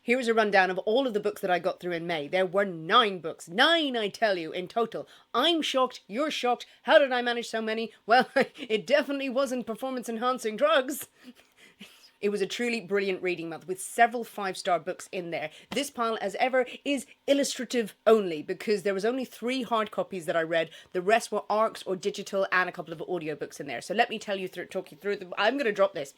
Here is a rundown of all of the books that I got through in May. There were 9 books. 9, I tell you, in total. I'm shocked, you're shocked. How did I manage so many? Well, it definitely wasn't performance-enhancing drugs. It was a truly brilliant reading month with several 5-star books in there. This pile, as ever, is illustrative only because there was only 3 hard copies that I read. The rest were ARCs or digital and a couple of audiobooks in there. So let me talk you through them. I'm going to drop this.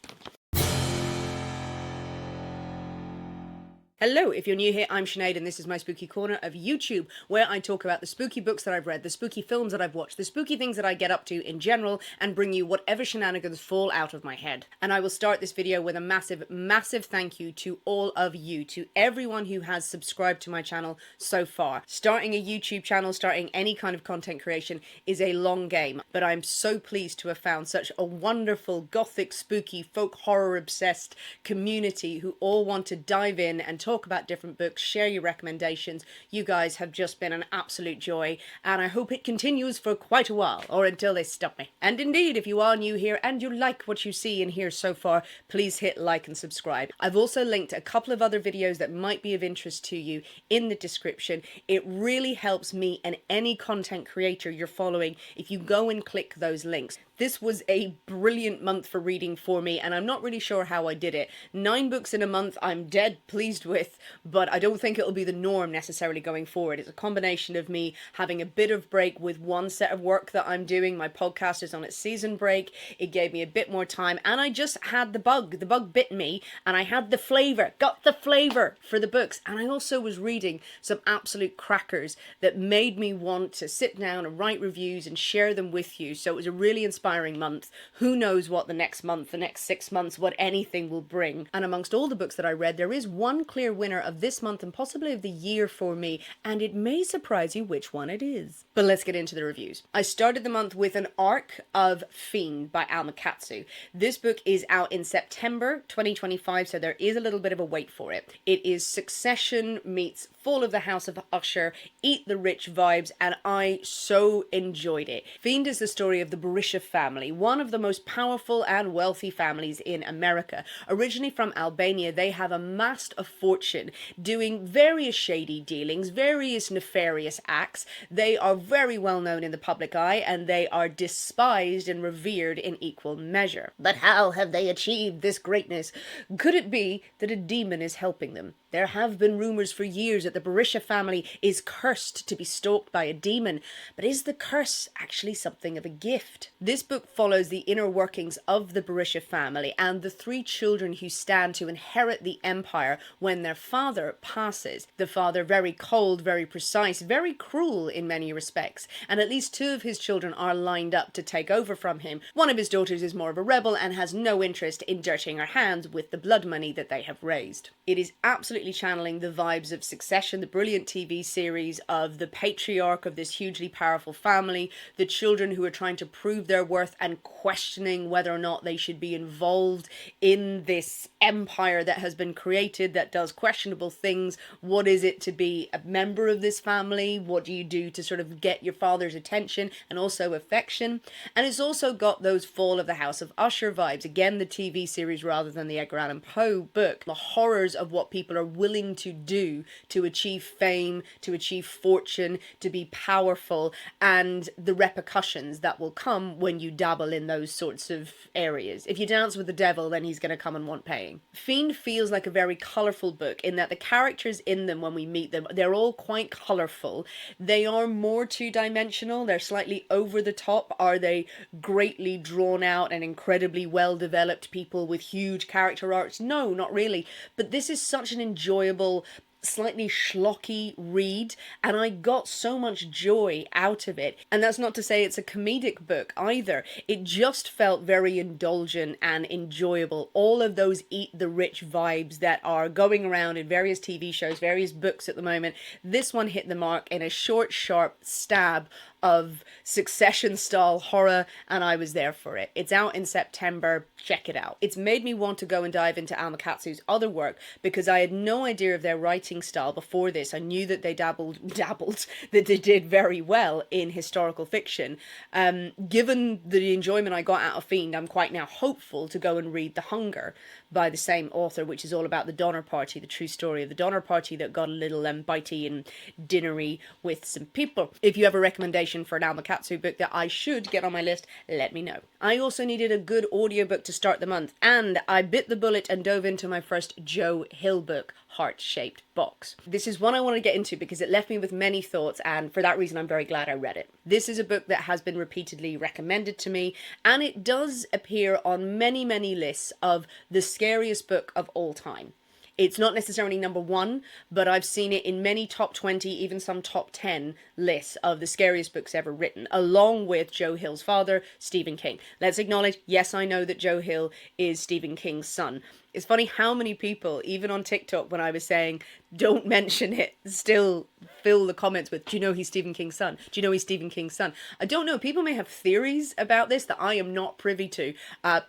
Hello, if you're new here, I'm Sinead and this is my spooky corner of YouTube, where I talk about the spooky books that I've read, the spooky films that I've watched, the spooky things that I get up to in general, and bring you whatever shenanigans fall out of my head. And I will start this video with a massive, massive thank you to all of you, to everyone who has subscribed to my channel so far. Starting a YouTube channel, starting any kind of content creation is a long game, but I'm so pleased to have found such a wonderful, gothic, spooky, folk horror obsessed community who all want to dive in and talk about different books, share your recommendations. You guys have just been an absolute joy, and I hope it continues for quite a while, or until they stop me. And indeed, if you are new here and you like what you see and hear so far, please hit like and subscribe. I've also linked a couple of other videos that might be of interest to you in the description. It really helps me and any content creator you're following if you go and click those links. This was a brilliant month for reading for me, and I'm not really sure how I did it. 9 books in a month I'm dead pleased with, but I don't think it'll be the norm necessarily going forward. It's a combination of me having a bit of break with one set of work that I'm doing. My podcast is on its season break. It gave me a bit more time, and I just had the bug. The bug bit me, and I had the flavour, got the flavour for the books. And I also was reading some absolute crackers that made me want to sit down and write reviews and share them with you. So it was a really inspiring month. Who knows what the next month, the next 6 months, what anything will bring. And amongst all the books that I read, there is one clear winner of this month and possibly of the year for me, and it may surprise you which one it is. But let's get into the reviews. I started the month with an arc of Fiend by Alma Katsu. This book is out in September 2025, so there is a little bit of a wait for it. It is Succession meets Fall of the House of Usher, Eat the Rich vibes, and I so enjoyed it. Fiend is the story of the Berisha family, one of the most powerful and wealthy families in America. Originally from Albania, they have amassed a fortune doing various shady dealings, various nefarious acts. They are very well known in the public eye, and they are despised and revered in equal measure. But how have they achieved this greatness? Could it be that a demon is helping them? There have been rumors for years that the Berisha family is cursed to be stalked by a demon, but is the curse actually something of a gift? This book follows the inner workings of the Berisha family and the 3 children who stand to inherit the empire when their father passes. The father very cold, very precise, very cruel in many respects, and at least 2 of his children are lined up to take over from him. One of his daughters is more of a rebel and has no interest in dirtying her hands with the blood money that they have raised. It is absolutely channeling the vibes of Succession, the brilliant TV series of the patriarch of this hugely powerful family, the children who are trying to prove their worth and questioning whether or not they should be involved in this empire that has been created that does questionable things. What is it to be a member of this family? What do you do to sort of get your father's attention and also affection? And it's also got those Fall of the House of Usher vibes. Again, the TV series rather than the Edgar Allan Poe book. The horrors of what people are willing to do to achieve fame, to achieve fortune, to be powerful, and the repercussions that will come when you dabble in those sorts of areas. If you dance with the devil, then he's going to come and want paying. Fiend feels like a very colourful book in that the characters in them, when we meet them, they're all quite colourful. They are more two-dimensional. They're slightly over the top. Are they greatly drawn out and incredibly well-developed people with huge character arcs? No, not really. But this is such an enjoyable, slightly schlocky read, and I got so much joy out of it. And that's not to say it's a comedic book either. It just felt very indulgent and enjoyable. All of those eat the rich vibes that are going around in various TV shows, various books at the moment. This one hit the mark in a short, sharp stab of Succession style horror, and I was there for it. It's out in September. Check it out. It's made me want to go and dive into Alma Katsu's other work because I had no idea of their writing style before this. I knew that they dabbled, that they did very well in historical fiction. Given the enjoyment I got out of Fiend, I'm quite now hopeful to go and read The Hunger. by the same author, which is all about the Donner Party, the true story of the Donner Party that got a little bitey and dinnery with some people. If you have a recommendation for an Alma Katsu book that I should get on my list, let me know. I also needed a good audiobook to start the month, and I bit the bullet and dove into my first Joe Hill book, Heart-Shaped Box. This is one I want to get into because it left me with many thoughts, and for that reason I'm very glad I read it. This is a book that has been repeatedly recommended to me, and it does appear on many lists of the scariest book of all time. It's not necessarily number one, but I've seen it in many top 20, even some top 10 lists of the scariest books ever written, along with Joe Hill's father, Stephen King. Let's acknowledge, yes, I know that Joe Hill is Stephen King's son. It's funny how many people, even on TikTok, when I was saying, don't mention it, still fill the comments with, do you know he's Stephen King's son? Do you know he's Stephen King's son? I don't know. People may have theories about this that I am not privy to.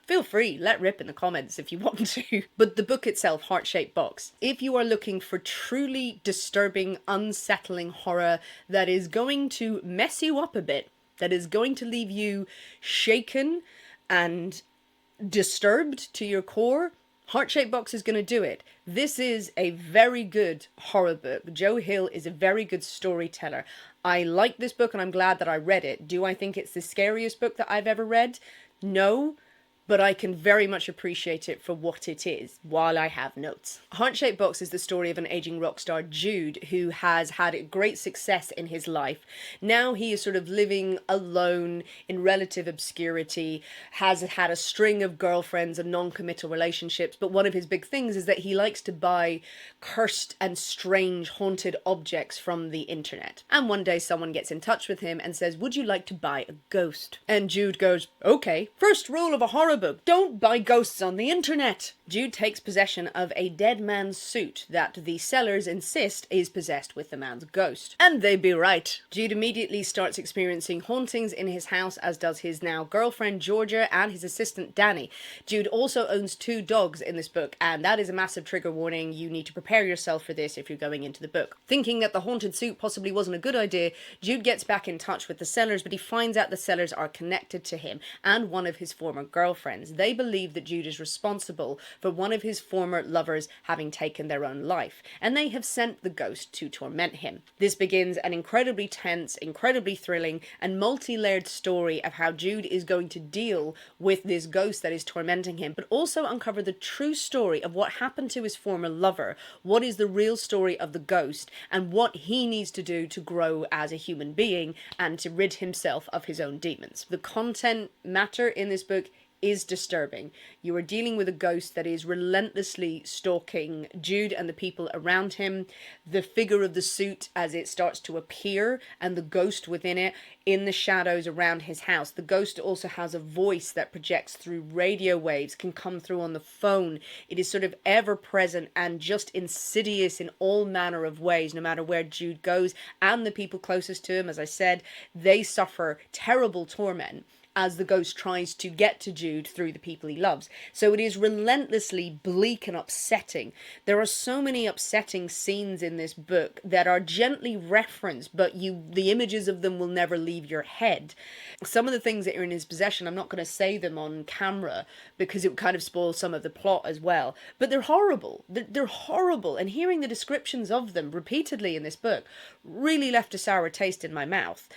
Feel free, let rip in the comments if you want to. But the book itself, Heart-Shaped Box, if you are looking for truly disturbing, unsettling horror that is going to mess you up a bit, that is going to leave you shaken and disturbed to your core, Heart-Shaped Box is going to do it. This is a very good horror book. Joe Hill is a very good storyteller. I like this book and I'm glad that I read it. Do I think it's the scariest book that I've ever read? No. But I can very much appreciate it for what it is, while I have notes. Heart-Shaped Box is the story of an aging rock star, Jude, who has had great success in his life. Now he is sort of living alone in relative obscurity, has had a string of girlfriends and non-committal relationships, but one of his big things is that he likes to buy cursed and strange haunted objects from the internet. And one day someone gets in touch with him and says, would you like to buy a ghost? And Jude goes, okay. First rule of a horror book, don't buy ghosts on the internet. Jude takes possession of a dead man's suit that the sellers insist is possessed with the man's ghost. And they be right. Jude immediately starts experiencing hauntings in his house, as does his now girlfriend Georgia and his assistant Danny. Jude also owns 2 dogs in this book, and that is a massive trigger warning. You need to prepare yourself for this if you're going into the book. Thinking that the haunted suit possibly wasn't a good idea, Jude gets back in touch with the sellers, but he finds out the sellers are connected to him and one of his former girlfriends. They believe that Jude is responsible for one of his former lovers having taken their own life, and they have sent the ghost to torment him. This begins an incredibly tense, incredibly thrilling, and multi-layered story of how Jude is going to deal with this ghost that is tormenting him, but also uncover the true story of what happened to his former lover, what is the real story of the ghost, and what he needs to do to grow as a human being and to rid himself of his own demons. The content matter in this book is disturbing. You are dealing with a ghost that is relentlessly stalking Jude and the people around him. The figure of the suit as it starts to appear and the ghost within it in the shadows around his house. The ghost also has a voice that projects through radio waves, can come through on the phone. It is sort of ever present and just insidious in all manner of ways, no matter where Jude goes. And the people closest to him, as I said, they suffer terrible torment as the ghost tries to get to Jude through the people he loves. So it is relentlessly bleak and upsetting. There are so many upsetting scenes in this book that are gently referenced, but the images of them will never leave your head. Some of the things that are in his possession, I'm not going to say them on camera because it would kind of spoil some of the plot as well. But they're horrible. They're horrible. And hearing the descriptions of them repeatedly in this book really left a sour taste in my mouth.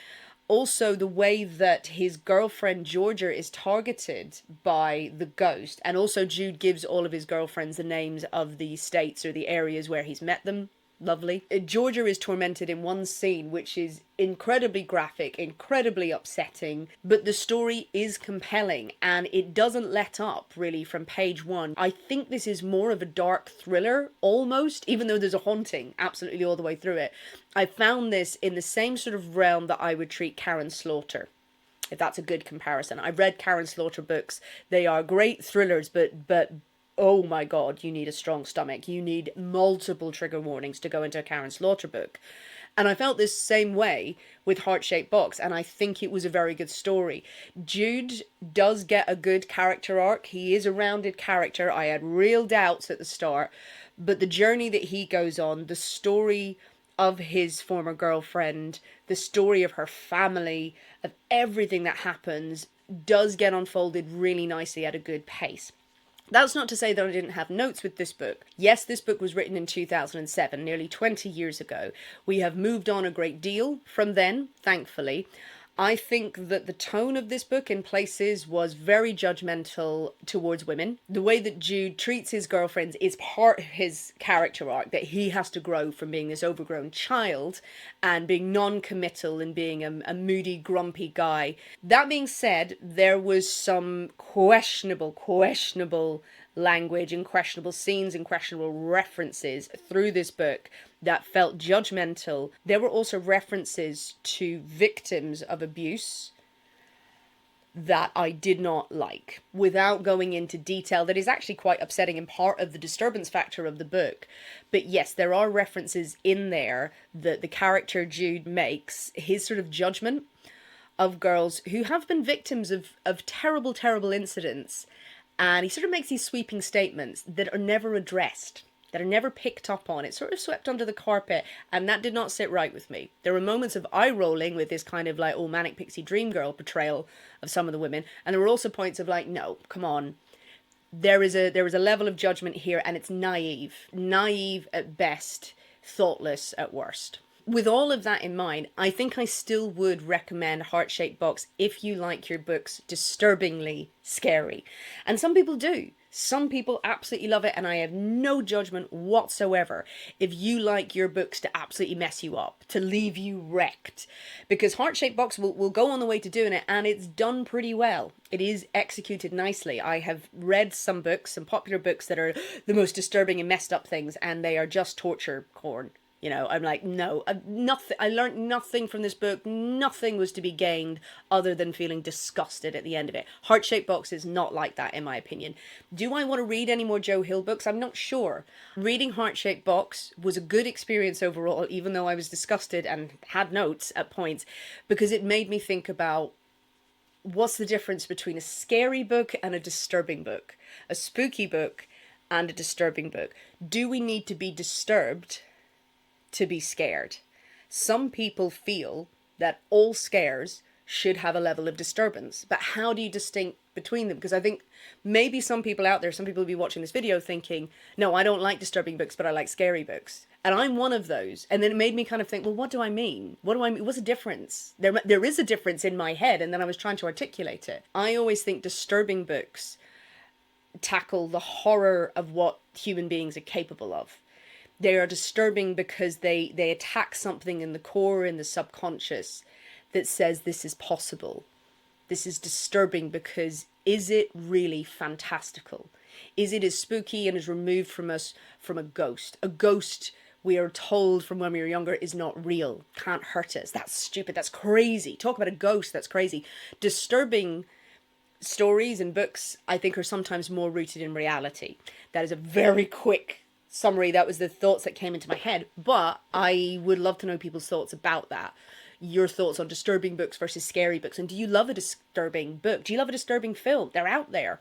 Also, the way that his girlfriend Georgia is targeted by the ghost, and also Jude gives all of his girlfriends the names of the states or the areas where he's met them. Lovely. Georgia is tormented in one scene, which is incredibly graphic, incredibly upsetting, but the story is compelling and it doesn't let up really from page 1. I think this is more of a dark thriller almost, even though there's a haunting absolutely all the way through it. I found this in the same sort of realm that I would treat Karen Slaughter, if that's a good comparison. I've read Karen Slaughter books. They are great thrillers, but oh my god, you need a strong stomach. You need multiple trigger warnings to go into a Karen Slaughter book. And I felt this same way with Heart-Shaped Box, and I think it was a very good story. Jude does get a good character arc. He is a rounded character. I had real doubts at the start, but the journey that he goes on, the story of his former girlfriend, the story of her family, of everything that happens, does get unfolded really nicely at a good pace. That's not to say that I didn't have notes with this book. Yes, this book was written in 2007, nearly 20 years ago. We have moved on a great deal from then, thankfully. I think that the tone of this book in places was very judgmental towards women. The way that Jude treats his girlfriends is part of his character arc, that he has to grow from being this overgrown child and being non-committal and being a moody, grumpy guy. That being said, there was some questionable language and questionable scenes and questionable references through this book that felt judgmental. There were also references to victims of abuse that I did not like, without going into detail. That is actually quite upsetting and part of the disturbance factor of the book. But yes, there are references in there that the character Jude makes, his sort of judgment of girls who have been victims of terrible, terrible incidents. And he sort of makes these sweeping statements that are never addressed, that are never picked up on. It's sort of swept under the carpet, and that did not sit right with me. There were moments of eye-rolling with this kind of like, oh, manic pixie dream girl portrayal of some of the women, and there were also points of like, no, come on. There is a level of judgment here, and it's naive at best, thoughtless at worst. With all of that in mind, I think I still would recommend Heart-Shaped Box if you like your books disturbingly scary. And some people do. Some people absolutely love it, and I have no judgment whatsoever if you like your books to absolutely mess you up, to leave you wrecked. Because Heart-Shaped Box will go on the way to doing it, and it's done pretty well. It is executed nicely. I have read some books, some popular books that are the most disturbing and messed up things, and they are just torture porn. You know, I'm like, no, nothing. I learned nothing from this book. Nothing was to be gained other than feeling disgusted at the end of it. Heart-Shaped Box is not like that, in my opinion. Do I want to read any more Joe Hill books? I'm not sure. Reading Heart-Shaped Box was a good experience overall, even though I was disgusted and had notes at points, because it made me think about what's the difference between a scary book and a disturbing book, a spooky book and a disturbing book. Do we need to be disturbed to be scared? Some people feel that all scares should have a level of disturbance, but how do you distinct between them? Because I think maybe some people out there, some people will be watching this video thinking, no, I don't like disturbing books, but I like scary books. And I'm one of those. And then it made me kind of think, well, what do I mean? What do I mean? What's the difference? There is a difference in my head, and then I was trying to articulate it. I always think disturbing books tackle the horror of what human beings are capable of. They are disturbing because they attack something in the core, in the subconscious, that says this is possible. This is disturbing because is it really fantastical? Is it as spooky and as removed from us from a ghost? A ghost, we are told from when we were younger, is not real, can't hurt us. That's stupid, that's crazy. Talk about a ghost, that's crazy. Disturbing stories and books, I think, are sometimes more rooted in reality. That is a very quick summary. That was the thoughts that came into my head, but I would love to know people's thoughts about that. Your thoughts on disturbing books versus scary books, and do you love a disturbing book? Do you love a disturbing film? They're out there.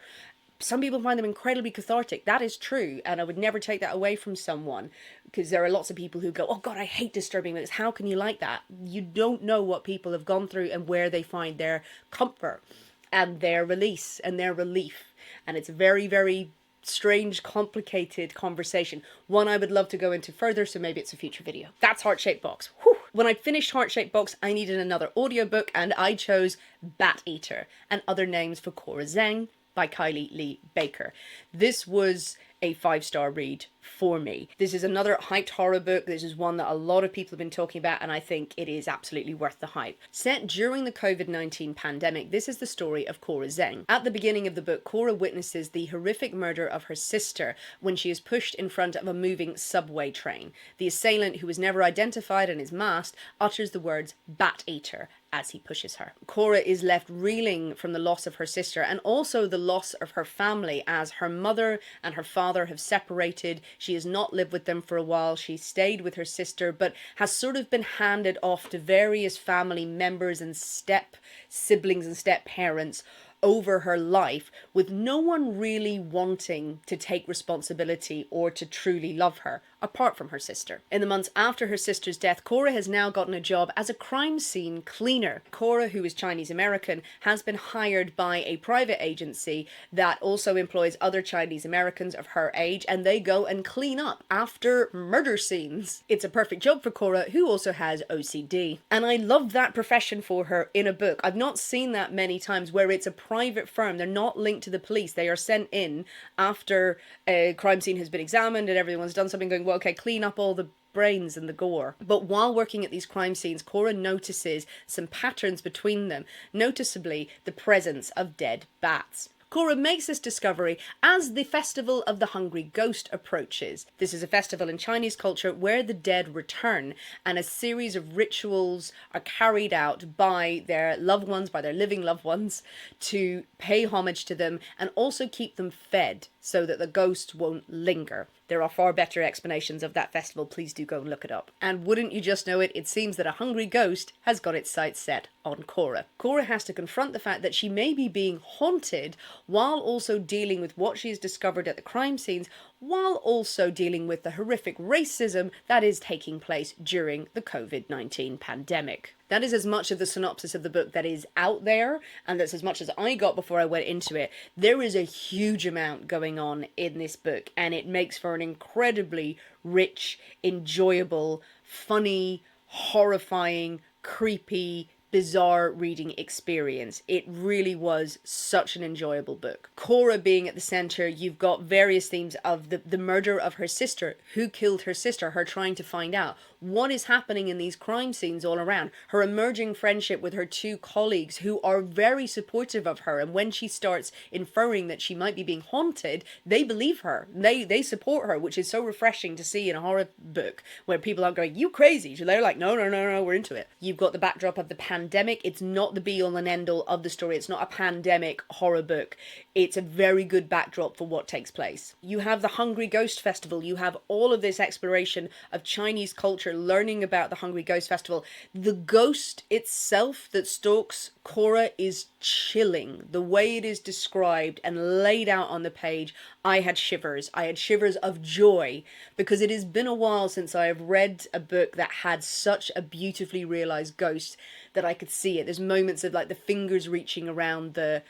Some people find them incredibly cathartic. That is true, and I would never take that away from someone, because there are lots of people who go, oh God, I hate disturbing books. How can you like that? You don't know what people have gone through and where they find their comfort and their release and their relief, and it's very, very strange, complicated conversation. One I would love to go into further, so maybe it's a future video. That's Heart-Shaped Box. Whew. When I finished Heart-Shaped Box, I needed another audiobook, and I chose Bat Eater and Other Names for Cora Zeng by Kylie Lee Baker. This was a 5-star read for me. This is another hyped horror book. This is one that a lot of people have been talking about, and I think it is absolutely worth the hype. Set during the COVID-19 pandemic, this is the story of Cora Zeng. At the beginning of the book, Cora witnesses the horrific murder of her sister when she is pushed in front of a moving subway train. The assailant, who is never identified and is masked, utters the words "Bat Eater" as he pushes her. Cora is left reeling from the loss of her sister and also the loss of her family, as her mother and her father have separated. She has not lived with them for a while. She stayed with her sister, but has sort of been handed off to various family members and step siblings and step parents over her life, with no one really wanting to take responsibility or to truly love her. apart from her sister. In the months after her sister's death, Cora has now gotten a job as a crime scene cleaner. Cora, who is Chinese American, has been hired by a private agency that also employs other Chinese Americans of her age, and they go and clean up after murder scenes. It's a perfect job for Cora, who also has OCD. And I love that profession for her in a book. I've not seen that many times where it's a private firm. They're not linked to the police. They are sent in after a crime scene has been examined and everyone's done something, going, well, okay, clean up all the brains and the gore. But while working at these crime scenes, Cora notices some patterns between them, noticeably the presence of dead bats. Cora makes this discovery as the Festival of the Hungry Ghost approaches. This is a festival in Chinese culture where the dead return, and a series of rituals are carried out by their loved ones, by their living loved ones, to pay homage to them and also keep them fed so that the ghosts won't linger. There are far better explanations of that festival. Please do go and look it up. And wouldn't you just know it, it seems that a hungry ghost has got its sights set on Cora. Cora has to confront the fact that she may be being haunted while also dealing with what she has discovered at the crime scenes, while also dealing with the horrific racism that is taking place during the COVID-19 pandemic. That is as much of the synopsis of the book that is out there, and that's as much as I got before I went into it. There is a huge amount going on in this book, and it makes for an incredibly rich, enjoyable, funny, horrifying, creepy, bizarre reading experience. It really was such an enjoyable book. Cora being at the center, you've got various themes of the murder of her sister, who killed her sister, her trying to find out what is happening in these crime scenes all around, her emerging friendship with her two colleagues who are very supportive of her, and when she starts inferring that she might be being haunted, they believe her. They support her, which is so refreshing to see in a horror book where people aren't going, you crazy. They're like, no, we're into it. You've got the backdrop of the pandemic. It's not the be-all and end-all of the story. It's not a pandemic horror book. It's a very good backdrop for what takes place. You have the Hungry Ghost Festival. You have all of this exploration of Chinese culture, learning about the Hungry Ghost Festival. The ghost itself that stalks Cora is chilling. The way it is described and laid out on the page, I had shivers. I had shivers of joy, because it has been a while since I have read a book that had such a beautifully realized ghost that I could see it. There's moments of like the fingers reaching around the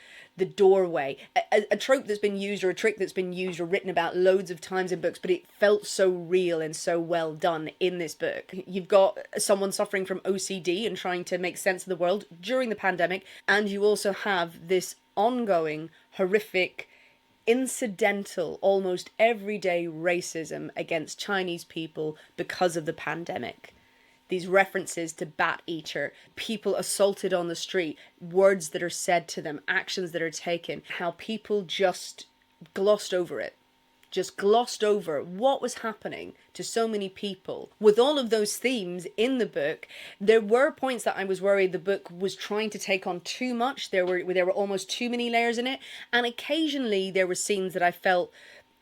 doorway. A trope that's been used, or a trick that's been used or written about loads of times in books, but it felt so real and so well done in this book. You've got someone suffering from OCD and trying to make sense of the world during the pandemic, and you also have this ongoing, horrific, incidental, almost everyday racism against Chinese people because of the pandemic. These references to Bat Eater, people assaulted on the street, words that are said to them, actions that are taken, how people just glossed over it. Just glossed over what was happening to so many people. With all of those themes in the book, there were points that I was worried the book was trying to take on too much. There were almost too many layers in it, and occasionally there were scenes that I felt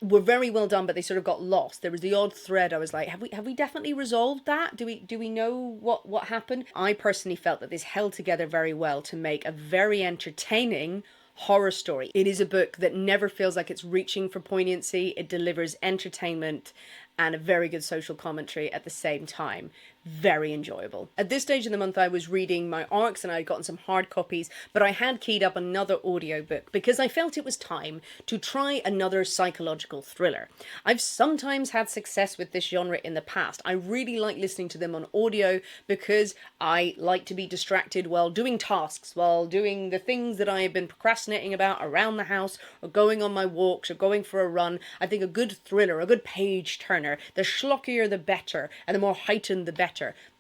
were very well done, but they sort of got lost. There was the odd thread. I was like, have we definitely resolved that? Do we know what happened? I personally felt that this held together very well to make a very entertaining horror story. It is a book that never feels like it's reaching for poignancy. It delivers entertainment and a very good social commentary at the same time. Very enjoyable. At this stage in the month, I was reading my ARCs and I had gotten some hard copies, but I had keyed up another audiobook because I felt it was time to try another psychological thriller. I've sometimes had success with this genre in the past. I really like listening to them on audio because I like to be distracted while doing tasks, while doing the things that I have been procrastinating about around the house, or going on my walks, or going for a run. I think a good thriller, a good page turner, the schlockier the better, and the more heightened the better.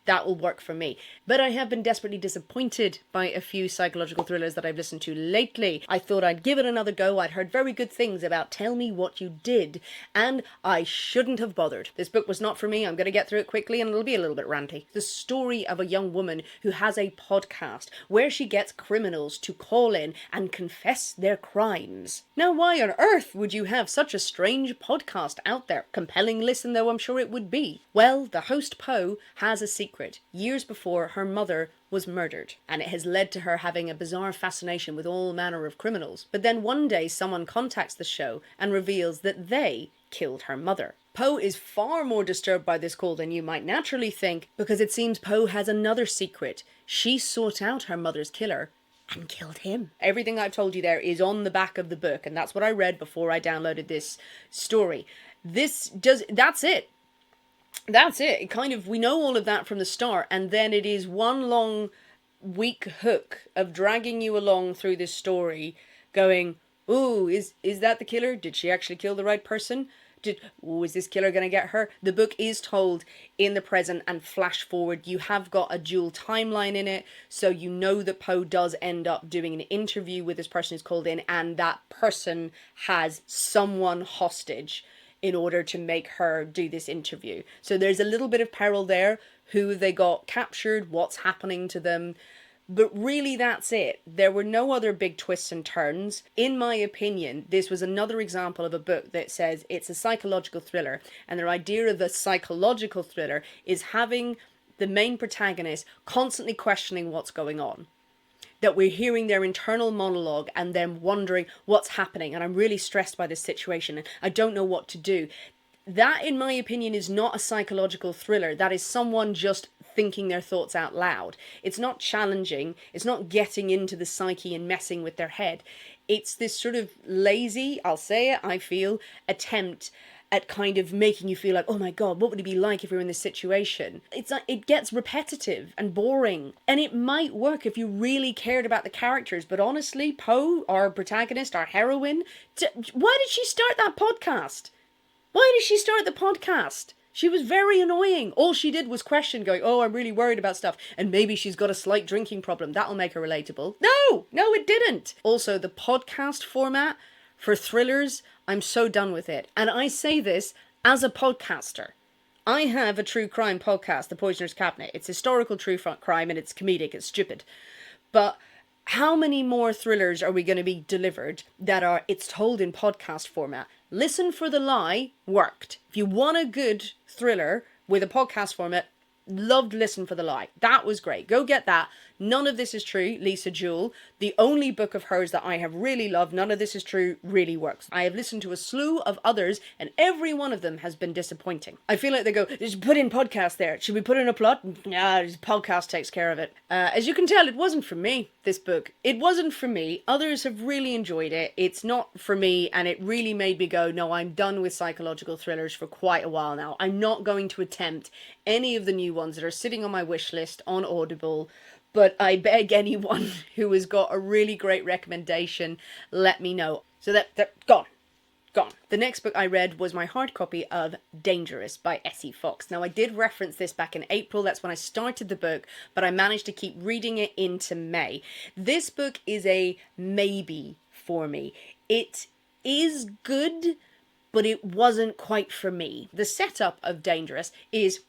That will work for me. But I have been desperately disappointed by a few psychological thrillers that I've listened to lately. I thought I'd give it another go. I'd heard very good things about Tell Me What You Did, and I shouldn't have bothered. This book was not for me. I'm going to get through it quickly and it'll be a little bit ranty. The story of a young woman who has a podcast where she gets criminals to call in and confess their crimes. Now, why on earth would you have such a strange podcast out there? Compelling listen though I'm sure it would be. Well, the host Poe has a secret. Years before, her mother was murdered, and it has led to her having a bizarre fascination with all manner of criminals. But then one day someone contacts the show and reveals that they killed her mother. Poe is far more disturbed by this call than you might naturally think, because it seems Poe has another secret. She sought out her mother's killer and killed him. Everything I've told you there is on the back of the book, and that's what I read before I downloaded this story. That's it. That's it. We know all of that from the start, and then it is one long, weak hook of dragging you along through this story, going, ooh, is that the killer? Did she actually kill the right person? Is this killer going to get her? The book is told in the present and flash forward. You have got a dual timeline in it, so you know that Poe does end up doing an interview with this person who's called in, and that person has someone hostage in order to make her do this interview. So there's a little bit of peril there. Who they got captured, what's happening to them. But really, that's it. There were no other big twists and turns. In my opinion, this was another example of a book that says it's a psychological thriller. And their idea of a psychological thriller is having the main protagonist constantly questioning what's going on. That we're hearing their internal monologue and them wondering what's happening. And I'm really stressed by this situation and I don't know what to do. That, in my opinion, is not a psychological thriller. That is someone just thinking their thoughts out loud. It's not challenging. It's not getting into the psyche and messing with their head. It's this sort of lazy, I'll say it, I feel, attempt at kind of making you feel like, oh my God, what would it be like if we were in this situation? It's like, it gets repetitive and boring. And it might work if you really cared about the characters. But honestly, Poe, our protagonist, our heroine, why did she start that podcast? Why did she start the podcast? She was very annoying. All she did was question, going, oh, I'm really worried about stuff. And maybe she's got a slight drinking problem. That'll make her relatable. No, it didn't. Also, the podcast format for thrillers, I'm so done with it. And I say this as a podcaster. I have a true crime podcast, The Poisoner's Cabinet. It's historical true crime and it's comedic. It's stupid. But how many more thrillers are we going to be delivered that are, it's told in podcast format? Listen for the Lie worked. If you want a good thriller with a podcast format, loved Listen for the Lie. That was great. Go get that. None of This Is True, Lisa Jewell. The only book of hers that I have really loved, None of This Is True, really works. I have listened to a slew of others and every one of them has been disappointing. I feel like they go, just put in podcast there. Should we put in a plot? Nah, podcast takes care of it. As you can tell, it wasn't for me, this book. It wasn't for me. Others have really enjoyed it. It's not for me, and it really made me go, no, I'm done with psychological thrillers for quite a while now. I'm not going to attempt any of the new ones that are sitting on my wish list on Audible. But I beg anyone who has got a really great recommendation, let me know. So that gone. The next book I read was my hard copy of Dangerous by S.E. Fox. Now, I did reference this back in April. That's when I started the book, but I managed to keep reading it into May. This book is a maybe for me. It is good, but it wasn't quite for me. The setup of Dangerous is,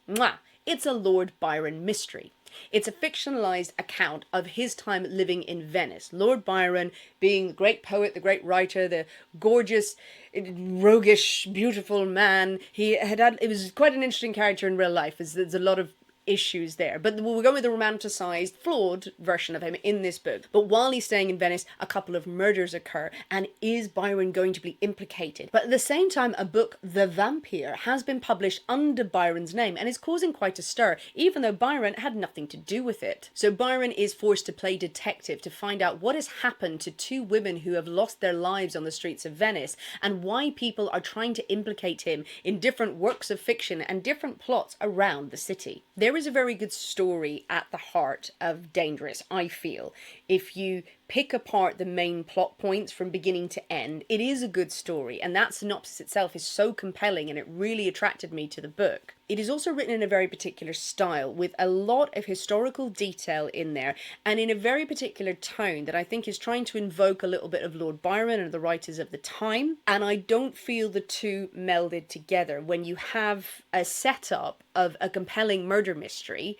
it's a Lord Byron mystery. It's a fictionalized account of his time living in Venice. Lord Byron being the great poet, the great writer, the gorgeous, roguish, beautiful man. It was quite an interesting character in real life. There's a lot of issues there, but we're going with the romanticized, flawed version of him in this book. But while he's staying in Venice, a couple of murders occur, and is Byron going to be implicated? But at the same time, a book, The Vampire, has been published under Byron's name and is causing quite a stir, even though Byron had nothing to do with it. So Byron is forced to play detective to find out what has happened to two women who have lost their lives on the streets of Venice, and why people are trying to implicate him in different works of fiction and different plots around the city. There is a very good story at the heart of Dangerous, I feel. If you pick apart the main plot points from beginning to end, it is a good story, and that synopsis itself is so compelling and it really attracted me to the book. It is also written in a very particular style, with a lot of historical detail in there, and in a very particular tone that I think is trying to invoke a little bit of Lord Byron and the writers of the time, and I don't feel the two melded together when you have a setup of a compelling murder mystery,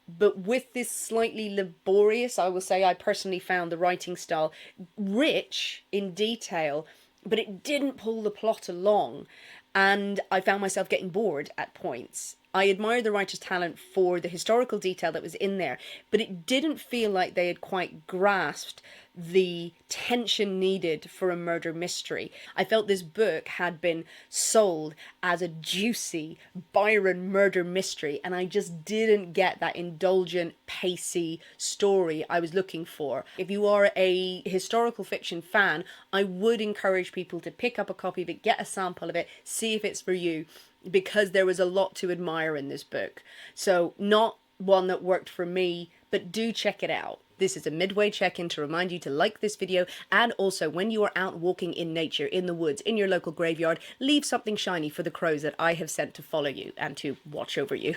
but with this slightly laborious, I will say, I personally found the writing style rich in detail, but it didn't pull the plot along. And I found myself getting bored at points. I admired the writer's talent for the historical detail that was in there, but it didn't feel like they had quite grasped the tension needed for a murder mystery. I felt this book had been sold as a juicy Byron murder mystery, and I just didn't get that indulgent, pacey story I was looking for. If you are a historical fiction fan, I would encourage people to pick up a copy of it, get a sample of it, see if it's for you, because there was a lot to admire in this book. So not one that worked for me, but do check it out. This is a midway check-in to remind you to like this video, and also when you are out walking in nature, in the woods, in your local graveyard, leave something shiny for the crows that I have sent to follow you and to watch over you.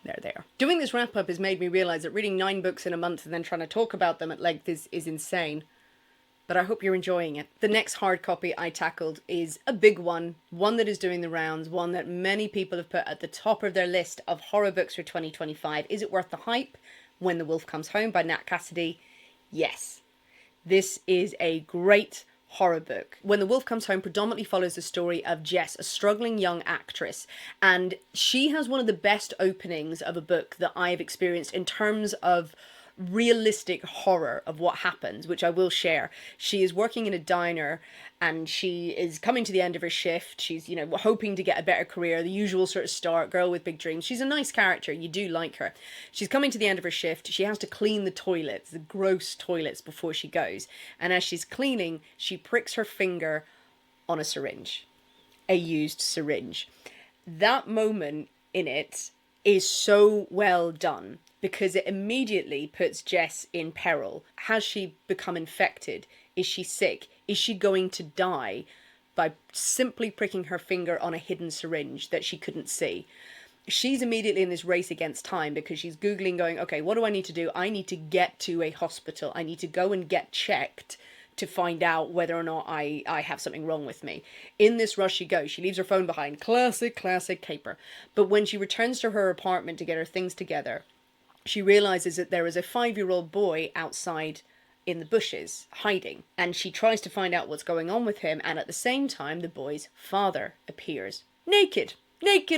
They're there. Doing this wrap-up has made me realise that reading 9 books in a month and then trying to talk about them at length is insane. But I hope you're enjoying it. The next hard copy I tackled is a big one that is doing the rounds, one that many people have put at the top of their list of horror books for 2025. Is it worth the hype? When the Wolf Comes Home by Nat Cassidy. Yes. This is a great horror book. When the Wolf Comes Home predominantly follows the story of Jess, a struggling young actress, and she has one of the best openings of a book that I've experienced in terms of realistic horror of what happens, which I will share. She is working in a diner and she is coming to the end of her shift. She's, you know, hoping to get a better career, the usual sort of start, girl with big dreams. She's a nice character. You do like her. She's coming to the end of her shift. She has to clean the toilets, the gross toilets, before she goes. And as she's cleaning, she pricks her finger on a syringe, a used syringe. That moment in it is so well done, because it immediately puts Jess in peril. Has she become infected? Is she sick? Is she going to die by simply pricking her finger on a hidden syringe that she couldn't see? She's immediately in this race against time because she's Googling going, okay, what do I need to do? I need to get to a hospital. I need to go and get checked to find out whether or not I have something wrong with me. In this rush she goes. She leaves her phone behind. Classic caper. But when she returns to her apartment to get her things together, she realizes that there is a 5-year-old boy outside in the bushes, hiding. And she tries to find out what's going on with him, and at the same time, the boy's father appears. Naked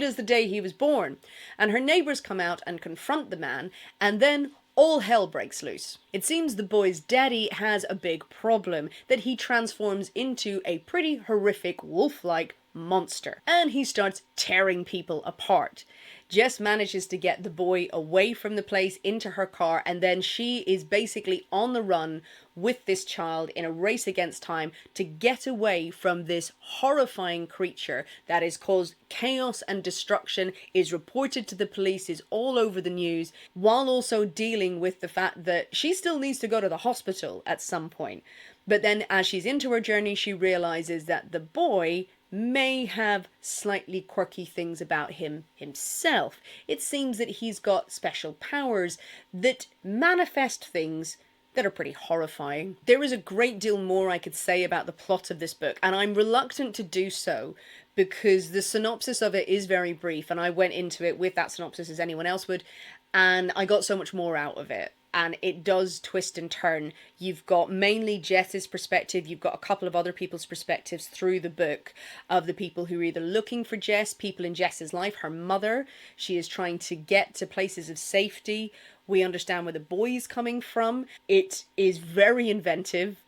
as the day he was born. And her neighbours come out and confront the man, and then all hell breaks loose. It seems the boy's daddy has a big problem, that he transforms into a pretty horrific wolf-like monster. And he starts tearing people apart. Jess manages to get the boy away from the place into her car, and then she is basically on the run with this child in a race against time to get away from this horrifying creature that has caused chaos and destruction, is reported to the police, is all over the news, while also dealing with the fact that she still needs to go to the hospital at some point. But then as she's into her journey, she realizes that the boy may have slightly quirky things about him himself. It seems that he's got special powers that manifest things that are pretty horrifying. There is a great deal more I could say about the plot of this book, and I'm reluctant to do so because the synopsis of it is very brief, and I went into it with that synopsis as anyone else would, and I got so much more out of it. And it does twist and turn. You've got mainly Jess's perspective. You've got a couple of other people's perspectives through the book of the people who are either looking for Jess, people in Jess's life, her mother. She is trying to get to places of safety. We understand where the boy's coming from. It is very inventive.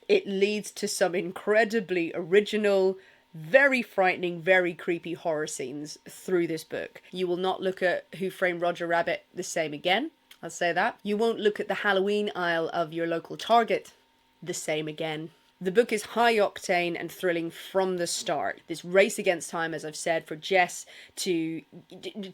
It leads to some incredibly original, very frightening, very creepy horror scenes through this book. You will not look at Who Framed Roger Rabbit the same again. I'll say that. You won't look at the Halloween aisle of your local Target the same again. The book is high octane and thrilling from the start. This race against time, as I've said, for Jess to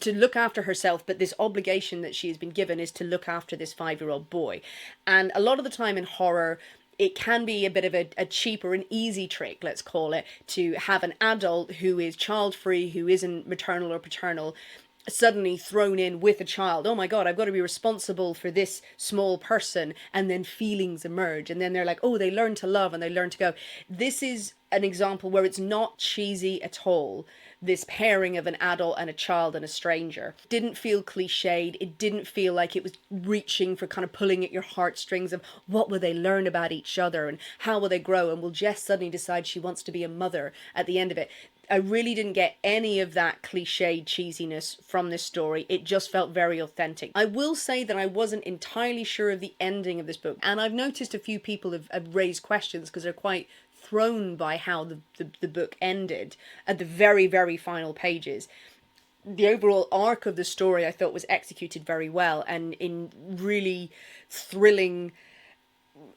look after herself, but this obligation that she has been given is to look after this 5-year-old boy. And a lot of the time in horror, it can be a bit of a cheap or an easy trick, let's call it, to have an adult who is child-free, who isn't maternal or paternal, suddenly thrown in with a child. Oh my god, I've got to be responsible for this small person, and then feelings emerge, and then they're like, oh, they learn to love and they learn to go. This is an example where it's not cheesy at all. This pairing of an adult and a child and a stranger didn't feel cliched. It didn't feel like it was reaching for kind of pulling at your heartstrings of what will they learn about each other and how will they grow, and will Jess suddenly decide she wants to be a mother at the end of it. I really didn't get any of that cliched cheesiness from this story. It just felt very authentic. I will say that I wasn't entirely sure of the ending of this book, and I've noticed a few people have raised questions because they're quite thrown by how the book ended at the very, very final pages. The overall arc of the story I thought was executed very well and in really thrilling,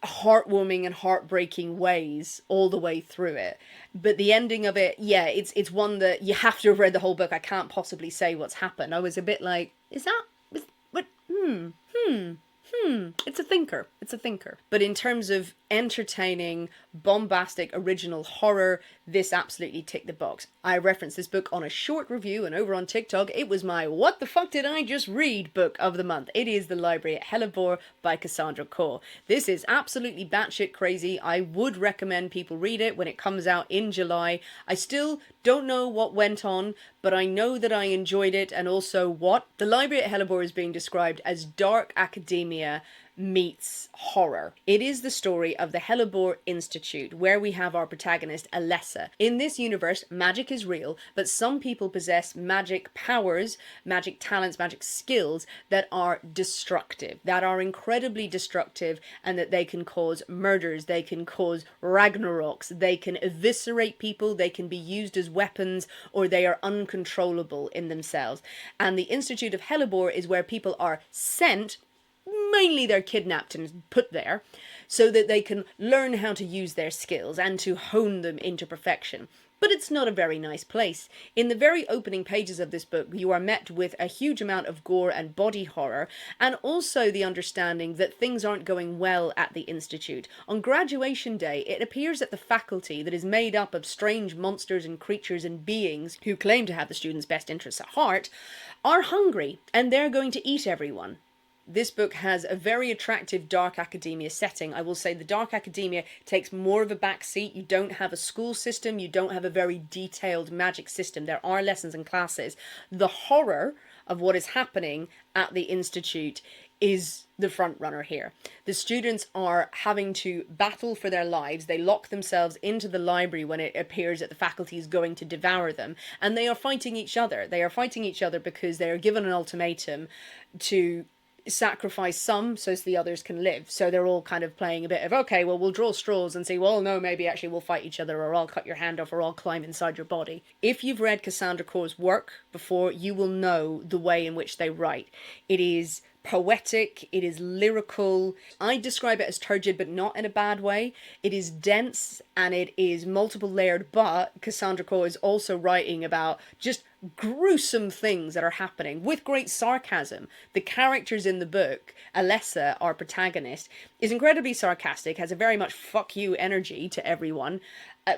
heartwarming and heartbreaking ways all the way through it. But the ending of it, yeah, it's one that you have to have read the whole book. I can't possibly say what's happened. I was a bit like, it's a thinker. It's a thinker. But in terms of entertaining, bombastic, original horror, this absolutely ticked the box. I referenced this book on a short review, and over on TikTok, it was my what the fuck did I just read book of the month. It is The Library at Hellebore by Cassandra Cora. This is absolutely batshit crazy. I would recommend people read it when it comes out in July. I still don't know what went on, but I know that I enjoyed it, and also what The Library at Hellebore is being described as dark academia meets horror. It is the story of the Hellebore Institute, where we have our protagonist, Alessa. In this universe, magic is real, but some people possess magic powers, magic talents, magic skills that are destructive, that are incredibly destructive, and that they can cause murders, they can cause Ragnaroks, they can eviscerate people, they can be used as weapons, or they are uncontrollable in themselves. And the Institute of Hellebore is where people are sent, mainly they're kidnapped and put there, so that they can learn how to use their skills and to hone them into perfection. But it's not a very nice place. In the very opening pages of this book, you are met with a huge amount of gore and body horror, and also the understanding that things aren't going well at the Institute. On graduation day, it appears that the faculty, that is made up of strange monsters and creatures and beings who claim to have the students' best interests at heart, are hungry, and they're going to eat everyone. This book has a very attractive dark academia setting. I will say the dark academia takes more of a back seat. You don't have a school system. You don't have a very detailed magic system. There are lessons and classes. The horror of what is happening at the Institute is the front runner here. The students are having to battle for their lives. They lock themselves into the library when it appears that the faculty is going to devour them. And they are fighting each other. They are fighting each other because they are given an ultimatum to sacrifice some so the others can live. So they're all kind of playing a bit of, okay, well, we'll draw straws and say, well, no, maybe actually we'll fight each other, or I'll cut your hand off, or I'll climb inside your body. If you've read Cassandra Cora's work before, you will know the way in which they write. It is poetic, it is lyrical. I describe it as turgid, but not in a bad way. It is dense and it is multiple layered, but Cassandra Cora is also writing about just gruesome things that are happening with great sarcasm. The characters in the book, Alessa, our protagonist, is incredibly sarcastic, has a very much fuck you energy to everyone,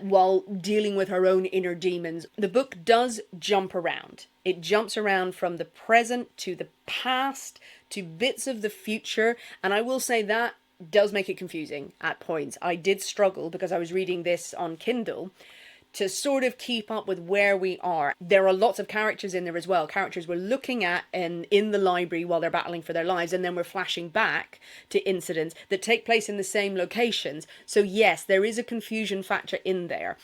while dealing with her own inner demons. The book does jump around. It jumps around from the present to the past to bits of the future, and I will say that does make it confusing at points. I did struggle, because I was reading this on Kindle, to sort of keep up with where we are. There are lots of characters in there as well. Characters we're looking at in the library while they're battling for their lives, and then we're flashing back to incidents that take place in the same locations. So yes, there is a confusion factor in there.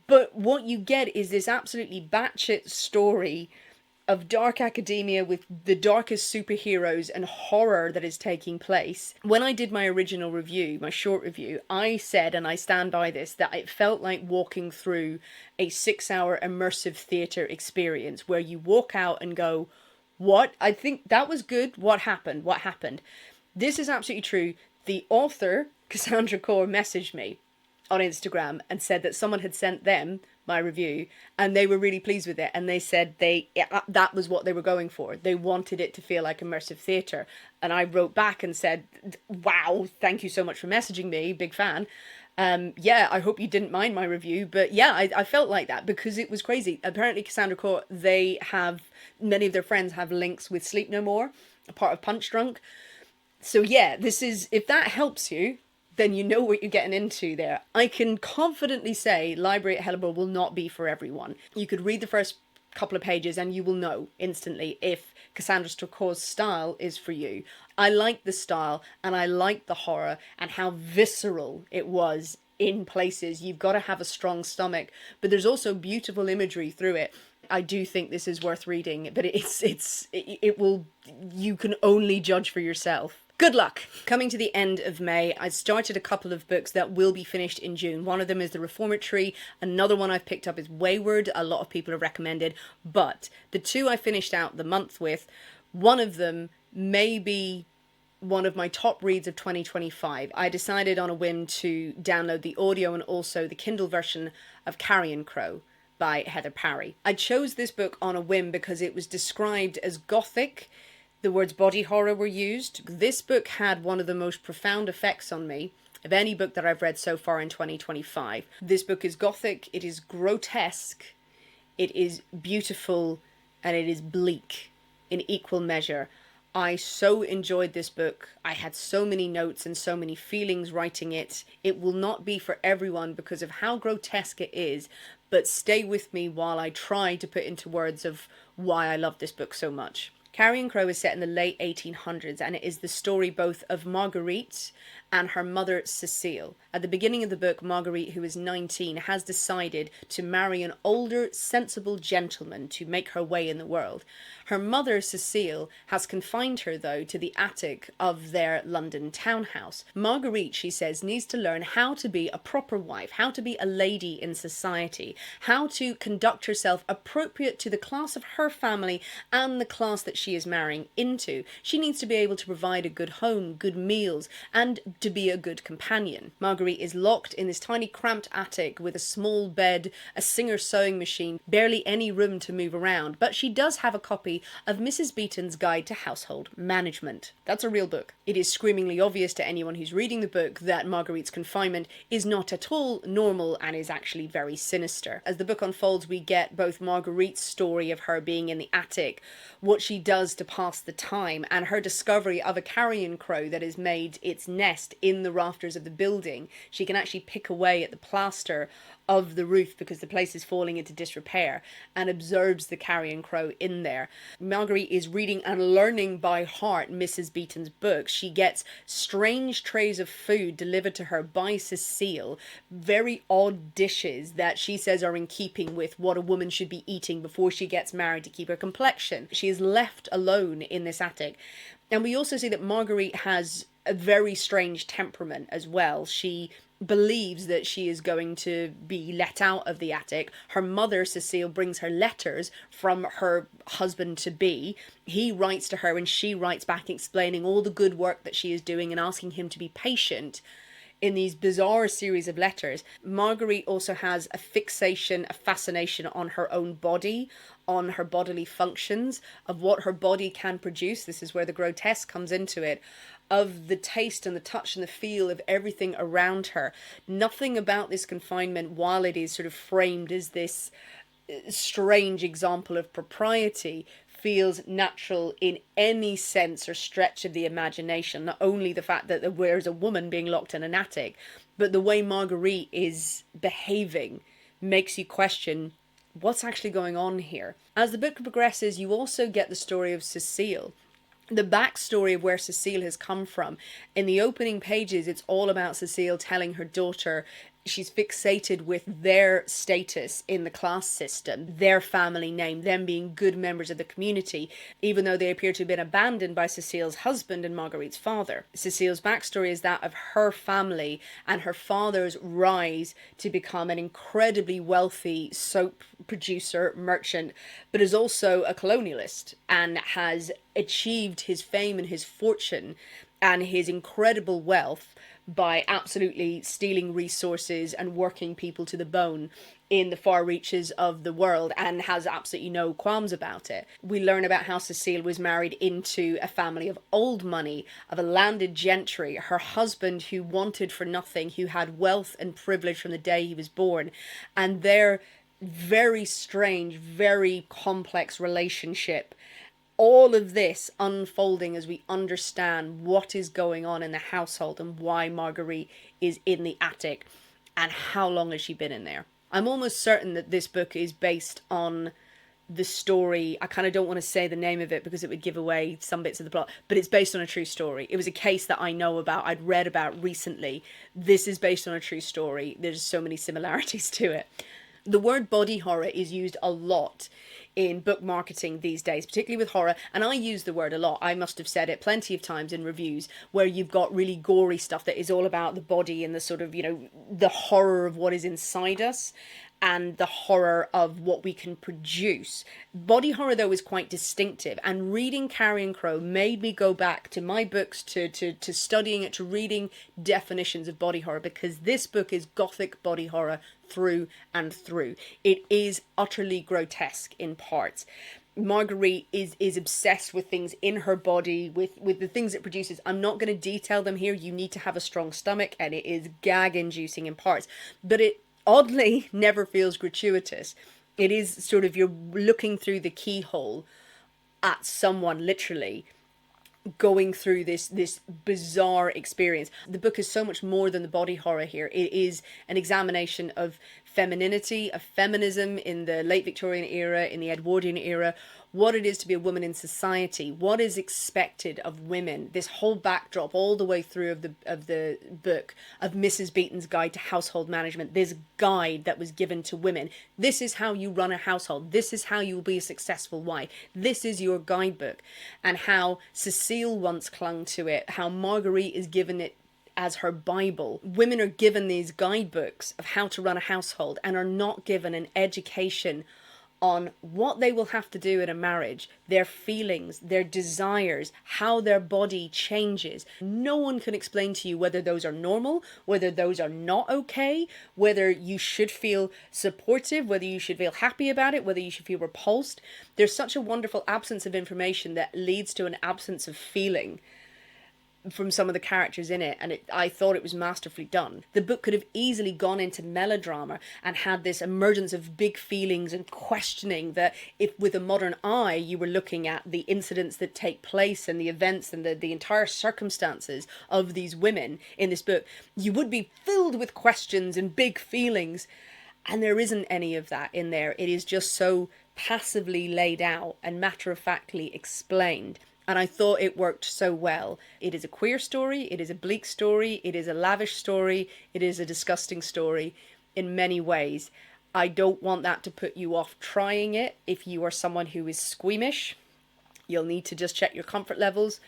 But what you get is this absolutely batshit story of dark academia with the darkest superheroes and horror that is taking place. When I did my original review, my short review, I said, and I stand by this, that it felt like walking through a 6-hour immersive theatre experience where you walk out and go, what? I think that was good. What happened? What happened? This is absolutely true. The author, Cassandra Cora, messaged me on Instagram and said that someone had sent them my review and they were really pleased with it, and they said that was what they were going for. They wanted it to feel like immersive theatre, and I wrote back and said, wow, thank you so much for messaging me, big fan. Yeah, I hope you didn't mind my review, but yeah, I felt like that because it was crazy. Apparently Cassandra Cora, many of their friends have links with Sleep No More, a part of Punch Drunk. So yeah, this is, if that helps you, then you know what you're getting into there. I can confidently say Library at Hellebore will not be for everyone. You could read the first couple of pages and you will know instantly if Cassandra Cora's style is for you. I liked the style and I liked the horror and how visceral it was in places. You've got to have a strong stomach, but there's also beautiful imagery through it. I do think this is worth reading, but it will, you can only judge for yourself. Good luck! Coming to the end of May, I started a couple of books that will be finished in June. One of them is The Reformatory. Another one I've picked up is Wayward. A lot of people have recommended. But the two I finished out the month with, one of them may be one of my top reads of 2025. I decided on a whim to download the audio and also the Kindle version of Carrion Crow by Heather Parry. I chose this book on a whim because it was described as gothic. The words body horror were used. This book had one of the most profound effects on me of any book that I've read so far in 2025. This book is gothic, it is grotesque, it is beautiful, and it is bleak in equal measure. I so enjoyed this book. I had so many notes and so many feelings writing it. It will not be for everyone because of how grotesque it is, but stay with me while I try to put into words of why I love this book so much. Carrion Crow is set in the late 1800s, and it is the story both of Marguerite and her mother Cecile. At the beginning of the book, Marguerite, who is 19, has decided to marry an older, sensible gentleman to make her way in the world. Her mother Cecile has confined her, though, to the attic of their London townhouse. Marguerite, she says, needs to learn how to be a proper wife, how to be a lady in society, how to conduct herself appropriate to the class of her family and the class that she is marrying into. She needs to be able to provide a good home, good meals, and to be a good companion. Marguerite is locked in this tiny cramped attic with a small bed, a Singer sewing machine, barely any room to move around, but she does have a copy of Mrs. Beeton's Guide to Household Management. That's a real book. It is screamingly obvious to anyone who's reading the book that Marguerite's confinement is not at all normal and is actually very sinister. As the book unfolds, we get both Marguerite's story of her being in the attic, what she does to pass the time, and her discovery of a carrion crow that has made its nest in the rafters of the building. She can actually pick away at the plaster of the roof because the place is falling into disrepair, and observes the carrion crow in there. Marguerite is reading and learning by heart Mrs. Beeton's books. She gets strange trays of food delivered to her by Cecile, very odd dishes that she says are in keeping with what a woman should be eating before she gets married to keep her complexion. She is left alone in this attic. And we also see that Marguerite has a very strange temperament as well. She believes that she is going to be let out of the attic. Her mother, Cecile, brings her letters from her husband-to-be. He writes to her and she writes back explaining all the good work that she is doing and asking him to be patient in these bizarre series of letters. Marguerite also has a fixation, a fascination on her own body, on her bodily functions, of what her body can produce. This is where the grotesque comes into it, of the taste and the touch and the feel of everything around her. Nothing about this confinement, while it is sort of framed as this strange example of propriety, feels natural in any sense or stretch of the imagination. Not only the fact that there's a woman being locked in an attic, but the way Marguerite is behaving makes you question what's actually going on here. As the book progresses, you also get the story of Cecile, the backstory of where Cecile has come from. In the opening pages, it's all about Cecile telling her daughter she's fixated with their status in the class system, their family name, them being good members of the community, even though they appear to have been abandoned by Cecile's husband and Marguerite's father. Cecile's backstory is that of her family and her father's rise to become an incredibly wealthy soap producer, merchant, but is also a colonialist and has achieved his fame and his fortune and his incredible wealth by absolutely stealing resources and working people to the bone in the far reaches of the world, and has absolutely no qualms about it. We learn about how Cecile was married into a family of old money, of a landed gentry, her husband who wanted for nothing, who had wealth and privilege from the day he was born, and their very strange, very complex relationship. All of this unfolding as we understand what is going on in the household and why Marguerite is in the attic and how long has she been in there. I'm almost certain that this book is based on the story, I kind of don't want to say the name of it because it would give away some bits of the plot, but it's based on a true story. It was a case that I know about, I'd read about recently. This is based on a true story. There's so many similarities to it. The word body horror is used a lot in book marketing these days, particularly with horror, and I use the word a lot. I must have said it plenty of times in reviews where you've got really gory stuff that is all about the body and the sort of, the horror of what is inside us and the horror of what we can produce. Body horror, though, is quite distinctive, and reading Carrion Crow made me go back to my books, to studying it, to reading definitions of body horror, because this book is gothic body horror through and through. It is utterly grotesque in parts. Marguerite is obsessed with things in her body, with the things it produces. I'm not going to detail them here. You need to have a strong stomach, and it is gag-inducing in parts. But it oddly never feels gratuitous. It is sort of, you're looking through the keyhole at someone literally going through this bizarre experience. The book is so much more than the body horror here. It is an examination of femininity, of feminism in the late Victorian era, in the Edwardian era, what it is to be a woman in society, what is expected of women, this whole backdrop all the way through of the book of Mrs. Beeton's Guide to Household Management, this guide that was given to women. This is how you run a household. This is how you will be a successful wife. This is your guidebook. And how Cecile once clung to it, how Marguerite is given it as her Bible. Women are given these guidebooks of how to run a household and are not given an education on what they will have to do in a marriage, their feelings, their desires, how their body changes. No one can explain to you whether those are normal, whether those are not okay, whether you should feel supportive, whether you should feel happy about it, whether you should feel repulsed. There's such a wonderful absence of information that leads to an absence of feeling from some of the characters in it, and I thought it was masterfully done. The book could have easily gone into melodrama and had this emergence of big feelings and questioning that if with a modern eye you were looking at the incidents that take place and the events and the entire circumstances of these women in this book, you would be filled with questions and big feelings, and there isn't any of that in there. It is just so passively laid out and matter-of-factly explained. And I thought it worked so well. It is a queer story, it is a bleak story, it is a lavish story, it is a disgusting story in many ways. I don't want that to put you off trying it. If you are someone who is squeamish, you'll need to just check your comfort levels,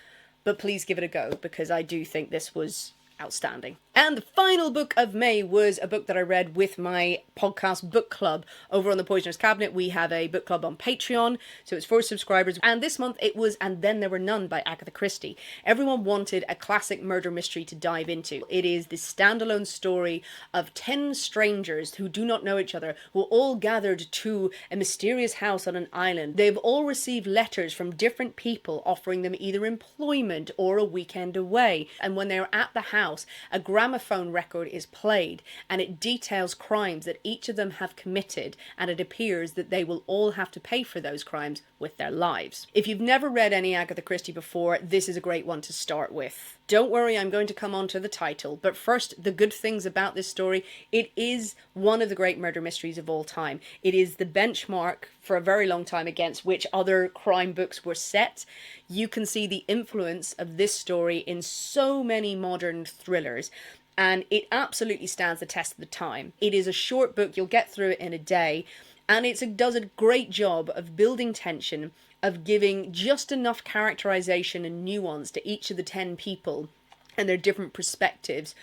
but please give it a go, because I do think this was outstanding. And the final book of May was a book that I read with my podcast book club over on the Poisoner's Cabinet. We have a book club on Patreon, so it's for subscribers. And this month it was And Then There Were None by Agatha Christie. Everyone wanted a classic murder mystery to dive into. It is the standalone story of 10 strangers who do not know each other, who are all gathered to a mysterious house on an island. They've all received letters from different people offering them either employment or a weekend away. And when they're at the house, a gramophone record is played, and it details crimes that each of them have committed, and it appears that they will all have to pay for those crimes with their lives. If you've never read any Agatha Christie before, this is a great one to start with. Don't worry, I'm going to come on to the title, but first, the good things about this story. It is one of the great murder mysteries of all time. It is the benchmark for a very long time against which other crime books were set. You can see the influence of this story in so many modern thrillers, and it absolutely stands the test of the time. It is a short book, you'll get through it in a day, and it does a great job of building tension, of giving just enough characterization and nuance to each of the 10 people and their different perspectives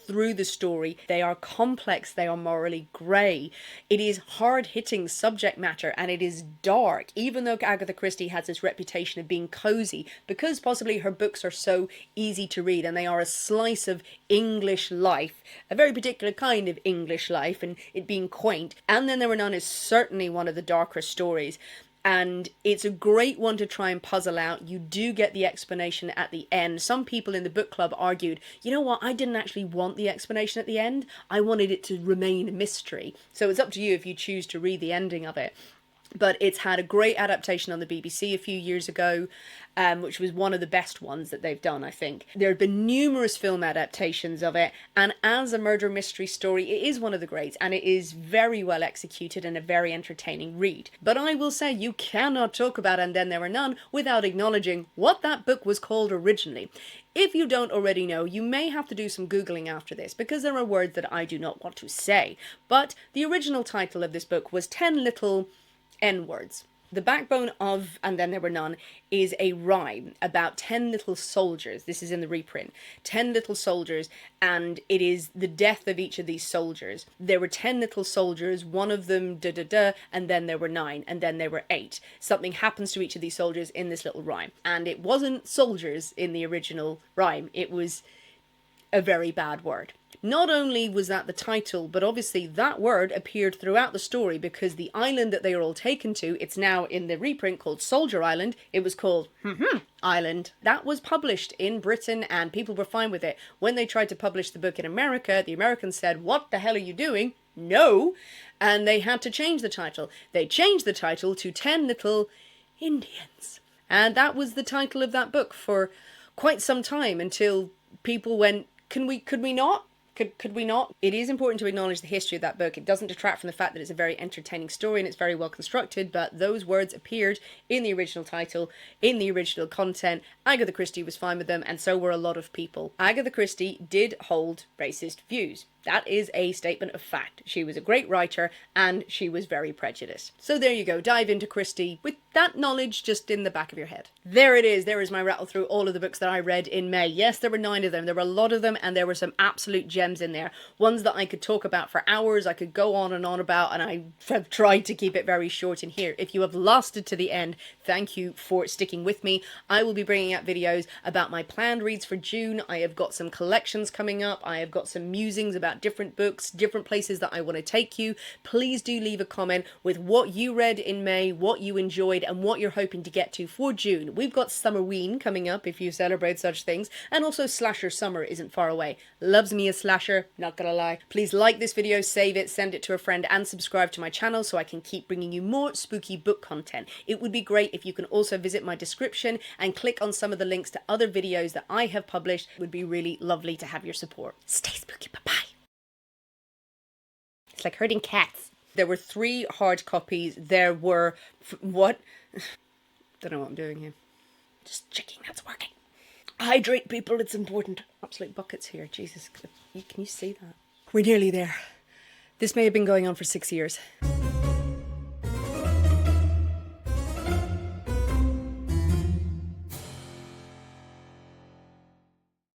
through the story. They are complex, they are morally grey. It is hard-hitting subject matter, and it is dark, even though Agatha Christie has this reputation of being cozy, because possibly her books are so easy to read, and they are a slice of English life, a very particular kind of English life, and it being quaint. And Then There Were None is certainly one of the darker stories. And it's a great one to try and puzzle out. You do get the explanation at the end. Some people in the book club argued, you know what, I didn't actually want the explanation at the end. I wanted it to remain a mystery. So it's up to you if you choose to read the ending of it. but it's had a great adaptation on the BBC a few years ago, which was one of the best ones that they've done, I think. There have been numerous film adaptations of it, and as a murder mystery story, it is one of the greats, and it is very well executed and a very entertaining read. But I will say, you cannot talk about And Then There Were None without acknowledging what that book was called originally. If you don't already know, you may have to do some Googling after this, because there are words that I do not want to say. But the original title of this book was 10 Little N-Words. The backbone of And Then There Were None is a rhyme about 10 little soldiers. This is in the reprint. 10 little soldiers, and it is the death of each of these soldiers. There were 10 little soldiers, one of them da-da-da, and then there were 9, and then there were 8. Something happens to each of these soldiers in this little rhyme. And it wasn't soldiers in the original rhyme. It was a very bad word. Not only was that the title, but obviously that word appeared throughout the story, because the island that they are all taken to, it's now in the reprint called Soldier Island. It was called Island. That was published in Britain and people were fine with it. When they tried to publish the book in America, the Americans said, "What the hell are you doing? No." And they had to change the title. They changed the title to 10 Little Indians. And that was the title of that book for quite some time, until people went, could we not? Could we not? It is important to acknowledge the history of that book. It doesn't detract from the fact that it's a very entertaining story and it's very well constructed, but those words appeared in the original title, in the original content. Agatha Christie was fine with them, and so were a lot of people. Agatha Christie did hold racist views. That is a statement of fact. She was a great writer and she was very prejudiced. So there you go, dive into Christie with that knowledge just in the back of your head. There it is. There is my rattle through all of the books that I read in May. Yes, there were 9 of them. There were a lot of them, and there were some absolute gems in there. Ones that I could talk about for hours, I could go on and on about, and I have tried to keep it very short in here. If you have lasted to the end, thank you for sticking with me. I will be bringing out videos about my planned reads for June. I have got some collections coming up. I have got some musings about different books, different places that I want to take you. Please do leave a comment with what you read in May, what you enjoyed, and what you're hoping to get to for June. We've got Summerween coming up, if you celebrate such things, and also Slasher Summer isn't far away. Loves me a slasher, not gonna lie. Please like this video, save it, send it to a friend, and subscribe to my channel so I can keep bringing you more spooky book content. It would be great if you can also visit my description and click on some of the links to other videos that I have published. It would be really lovely to have your support. Stay spooky, bye-bye. It's like herding cats. There were 3 hard copies. There were... what? Don't know what I'm doing here. Just checking that's working. Hydrate, people, it's important. Absolute buckets here. Jesus, can you see that? We're nearly there. This may have been going on for 6 years.